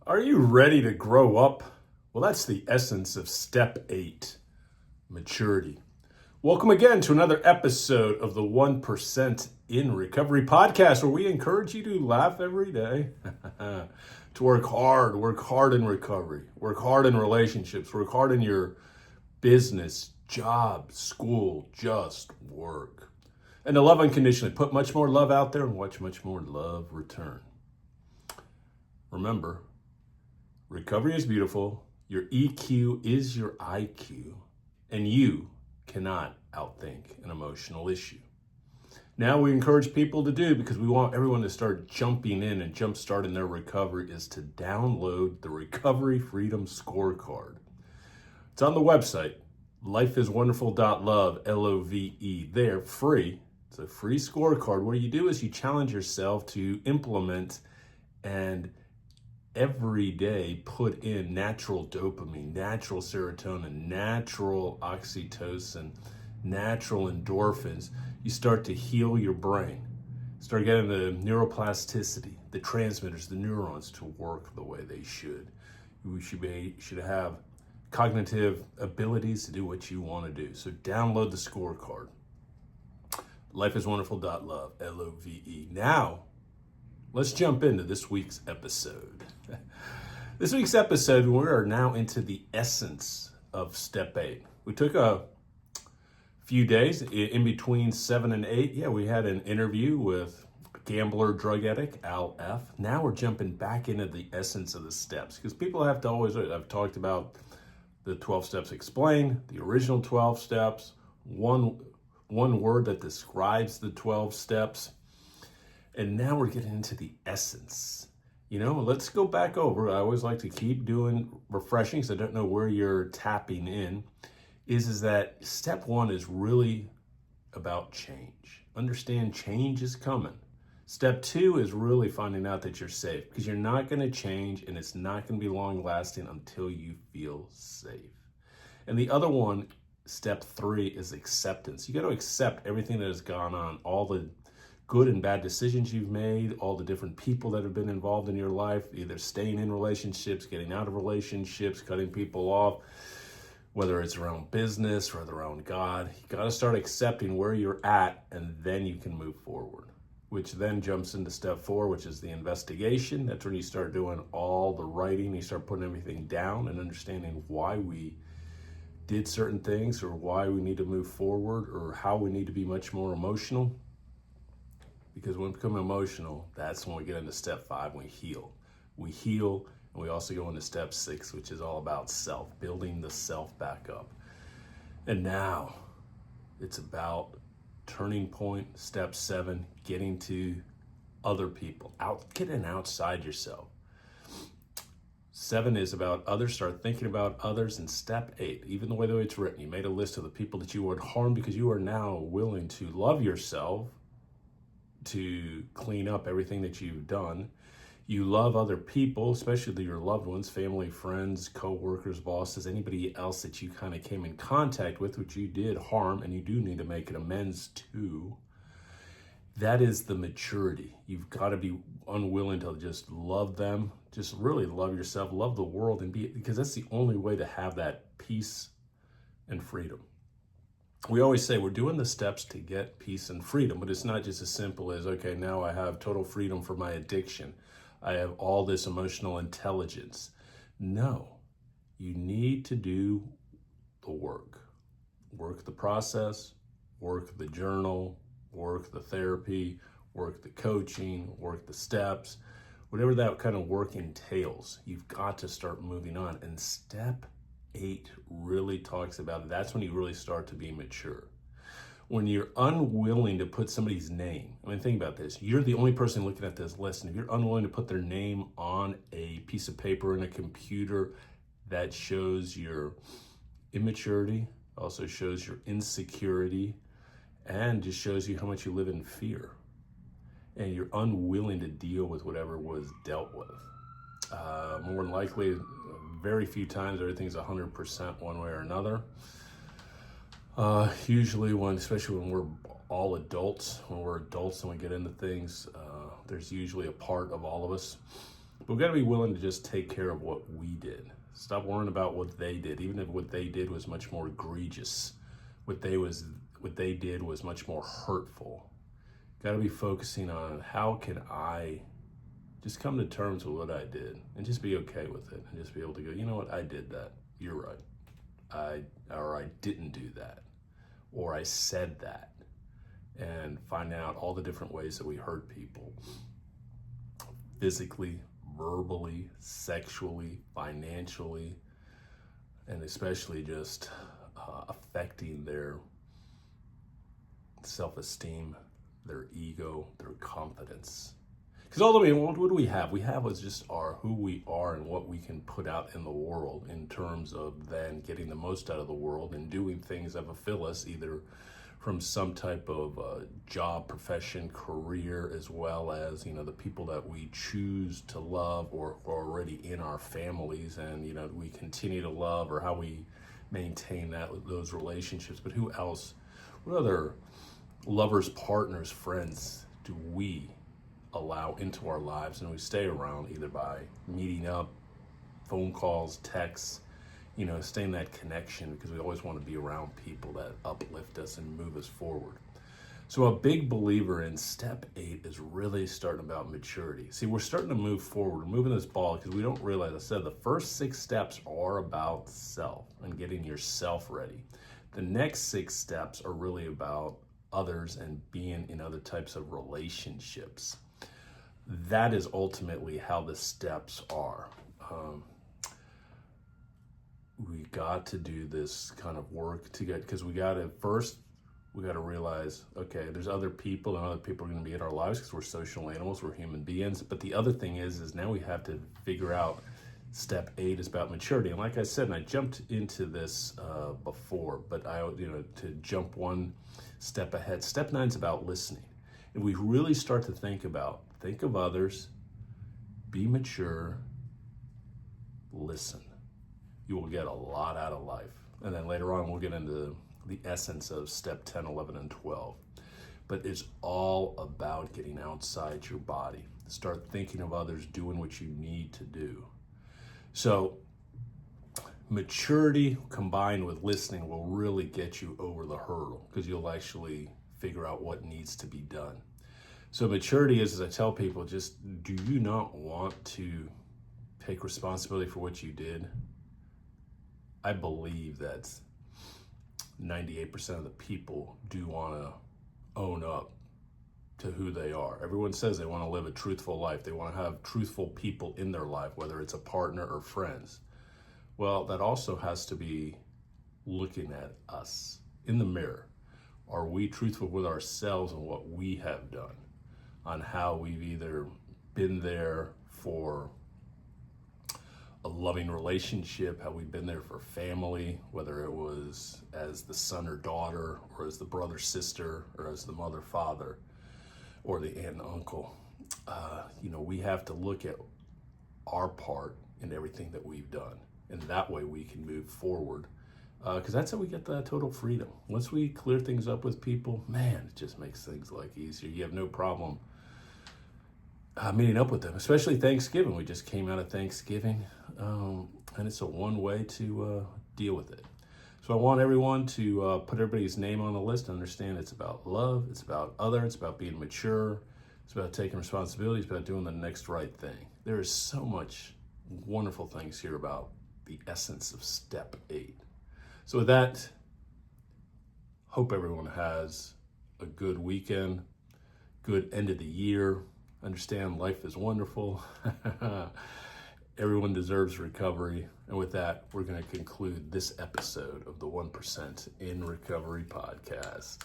Are you ready to grow up? Well, that's the essence of step 8, maturity. Welcome again to another episode of the 1% in Recovery podcast, where we encourage you to laugh every day, to work hard in recovery, work hard in relationships, work hard in your business, job, school, just work. And to love unconditionally, put much more love out there and watch much more love return. Remember, recovery is beautiful, your EQ is your IQ, and you cannot outthink an emotional issue. Now we encourage people to do, because we want everyone to start jumping in and jumpstarting their recovery, is to download the Recovery Freedom Scorecard. It's on the website, Is Wonderful.Love, Love. They're free. It's a free scorecard. What you do is you challenge yourself to implement and every day put in natural dopamine, natural serotonin, natural oxytocin, natural endorphins. You start to heal your brain. Start getting the neuroplasticity, the transmitters, the neurons to work the way they should. You should have cognitive abilities to do what you want to do. So download the scorecard. Lifeiswonderful.love, Love. Now, let's jump into this week's episode. This week's episode, we are now into the essence of step 8. We took a few days in between 7 and 8. Yeah, we had an interview with gambler, drug addict, Al F. Now we're jumping back into the essence of the steps, because people have to always, I've talked about the 12 steps explained, the original 12 steps, one word that describes the 12 steps. And now we're getting into the essence. Let's go back over. I always like to keep doing refreshing, because I don't know where you're tapping in. Is that step 1 is really about change. Understand change is coming. Step 2 is really finding out that you're safe, because you're not going to change, and it's not going to be long lasting until you feel safe. And the other one, step 3, is acceptance. You got to accept everything that has gone on, all the good and bad decisions you've made, all the different people that have been involved in your life, either staying in relationships, getting out of relationships, cutting people off, whether it's around business or around God. You got to start accepting where you're at, and then you can move forward, which then jumps into step 4, which is the investigation. That's when you start doing all the writing. You start putting everything down and understanding why we did certain things, or why we need to move forward, or how we need to be much more emotional. Because when we become emotional, that's when we get into step 5, we heal. We heal, and we also go into step 6, which is all about self, building the self back up. And now it's about turning point, step 7, getting to other people, getting outside yourself. 7 is about others, start thinking about others. And step 8, even the way that it's written, you made a list of the people that you would harm, because you are now willing to love yourself, to clean up everything that you've done. You love other people, especially your loved ones, family, friends, co-workers, bosses, anybody else that you kind of came in contact with, which you did harm, and you do need to make an amends to. That is the maturity. You've got to be unwilling to just love them, just really love yourself, love the world, and because that's the only way to have that peace and freedom. We always say we're doing the steps to get peace and freedom, but it's not just as simple as, okay, now I have total freedom from my addiction. I have all this emotional intelligence. No, you need to do the work. Work the process, work the journal, work the therapy, work the coaching, work the steps, whatever that kind of work entails. You've got to start moving on. And step 8 really talks about it. That's when you really start to be mature. When you're unwilling to put somebody's name, think about this. You're the only person looking at this list, and if you're unwilling to put their name on a piece of paper in a computer, that shows your immaturity, also shows your insecurity, and just shows you how much you live in fear. And you're unwilling to deal with whatever was dealt with. More than likely, very few times everything's 100% one way or another. Usually especially when we're all adults, when we're adults and we get into things, there's usually a part of all of us But we've got to be willing to just take care of what we did. Stop worrying about what they did, even if what they did was much more egregious. What they did was much more hurtful. Got to be focusing on how can I just come to terms with what I did and just be okay with it and just be able to go, you know what, I did that. You're right. I didn't do that, or I said that, and find out all the different ways that we hurt people, physically, verbally, sexually, financially, and especially just affecting their self-esteem, their ego, their confidence. Because ultimately, what do we have? We have is just who we are and what we can put out in the world in terms of then getting the most out of the world and doing things that fulfill us, either from some type of job, profession, career, as well as, the people that we choose to love or already in our families, and, we continue to love, or how we maintain those relationships. But who else? What other lovers, partners, friends do we allow into our lives and we stay around, either by meeting up, phone calls, texts, stay in that connection, because we always want to be around people that uplift us and move us forward. So a big believer in step 8 is really starting about maturity. See, we're starting to move forward. We're moving this ball because we don't realize, I said, the first 6 steps are about self and getting yourself ready. The next 6 steps are really about others and being in other types of relationships. That is ultimately how the steps are. We got to do this kind of work to get, because we got to realize, okay, there's other people, and other people are going to be in our lives because we're social animals, we're human beings. But the other thing is now we have to figure out step 8 is about maturity. And like I said, and I jumped into this before, but to jump one step ahead, step 9 is about listening. And we really start to think of others, be mature, listen. You will get a lot out of life. And then later on, we'll get into the essence of step 10, 11, and 12. But it's all about getting outside your body. Start thinking of others, doing what you need to do. So maturity combined with listening will really get you over the hurdle, because you'll actually figure out what needs to be done. So maturity is, as I tell people, just, do you not want to take responsibility for what you did? I believe that 98% of the people do want to own up to who they are. Everyone says they want to live a truthful life. They want to have truthful people in their life, whether it's a partner or friends. Well, that also has to be looking at us in the mirror. Are we truthful with ourselves and what we have done? On how we've either been there for a loving relationship, how we've been there for family, whether it was as the son or daughter, or as the brother, sister, or as the mother, father, or the aunt and uncle. We have to look at our part in everything that we've done. And that way we can move forward. Because that's how we get that total freedom. Once we clear things up with people, man, it just makes things easier. You have no problem meeting up with them, especially Thanksgiving. We just came out of Thanksgiving, and it's a one way to deal with it. So I want everyone to put everybody's name on the list and understand it's about love, it's about others, it's about being mature, it's about taking responsibility, it's about doing the next right thing. There is so much wonderful things here about the essence of step 8. So with that, hope everyone has a good weekend, good end of the year. Understand life is wonderful. Everyone deserves recovery. And with that, we're going to conclude this episode of the 1% in Recovery podcast.